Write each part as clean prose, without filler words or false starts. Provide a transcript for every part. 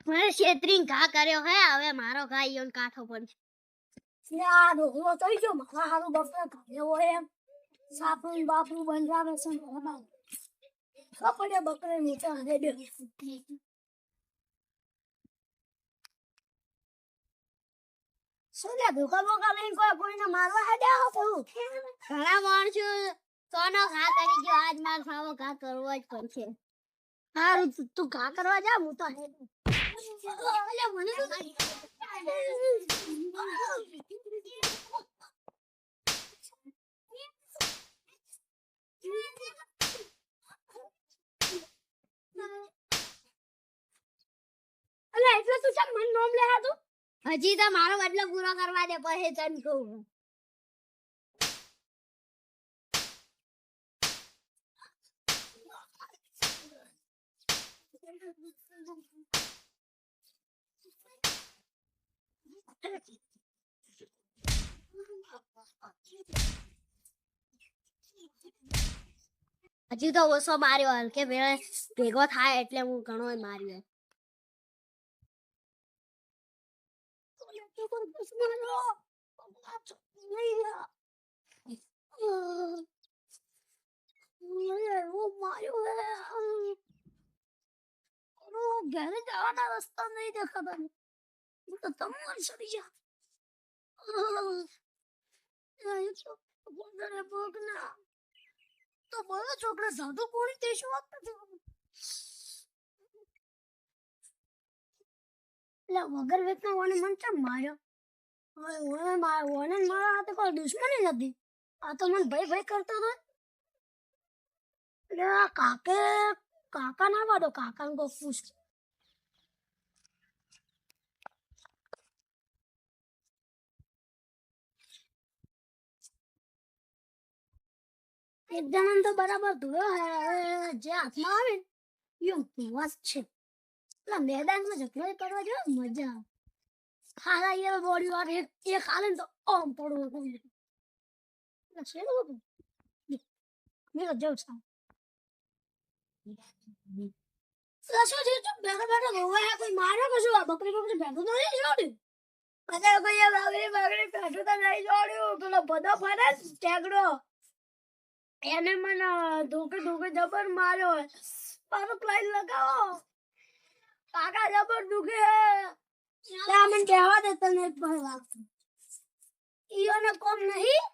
મને છેતરીને ઘા કર્યો હે હવે મારો ઘા ઈયોન કાઠો પડશે યાર હું તો જો મારા હારું બકરા કાઢ્યો હોય એમ સાપરું બાપરું બંધાવે છે ને કપડે બકરે નીચે હે દે સોલે ધોકા બોકા લઈને કોઈને મારવા હે દે તો ઘણા માણસો સોનો ઘા કરી ગયો આજ માર ખાવો ઘા કરવો જ પડશે હારું તું ઘા કરવા જા હું તો હે અલે મને તો અલે એટલે તું ચમ મન નોમ લે હતું હજી તો મારો બદલો પૂરો કરવા દે પછી તને કહું હજી તો ઓછો માર્યો હલકે ભેગો થાય એટલે હું ઘણો માર્યો ઘરે જવાના રસ્તા નહીં દેખાતા હું તો તમાર સડી જા તો બોલો છોકરા સાધુ કોણી તે શું વાત એટલે વગર વેતના ઓને મન ચમ માર્યો ઓને મારા હાથે કોઈ દુશ્મની નથી આ તો મને ભય કરતો હતો એટલે કાકા ના વાડો કાકા કો પૂછ એક જણાને તો બરાબર ધોયો હે જે હાથમાં આવે ને એ મસ્ત છે એટલે મેદાનમાં ઝઘડો કરવા જો મજા ખાલા એ બોડી વાર એક ખાલે ને તો ઓમ પડવું કોઈ એટલે છે ને બધું મેં તો જવું છું શું છે તું બેઠા બેઠા ગોવા કોઈ માર્યો કશું આ બકરી બકરી બેઠું તો નહીં જોડ્યું કદાચ કોઈ બકરી બેઠું તો નહીં જોડ્યું પેલો બધો ફરે ટેગડો એને મને ધોકે જબર માર્યો પાછો ક્લાઈન લગાવો કાકા જબર દુખે ત્યાં મને કહેવા દે તને ભય લાગતું ઈયોને કોમ નહીં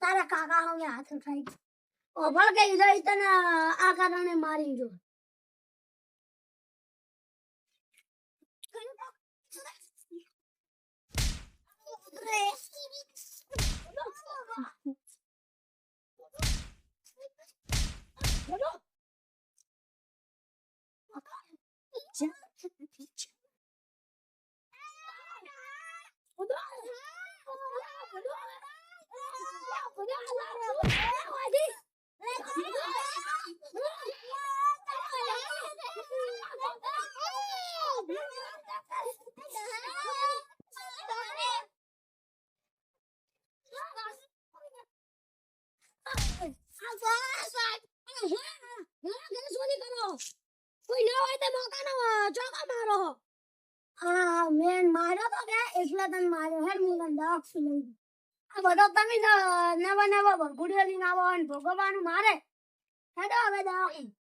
તારા કાકા હવે હાથ ઉઠાઈ ઓભળ કે ઈધર તને આ કારણે મારી જો કોઈ ના હોય તો મોકા ના ચોકા મારો હા મેં માર્યો તો કે એટલે તને માર્યો હેડ હું તને દવાખાને લઈ આ બધો તમે નવા ભરગુડીઓ લઈને આવો અને ભોગવવાનું મારે હેડો હવે દવાખાને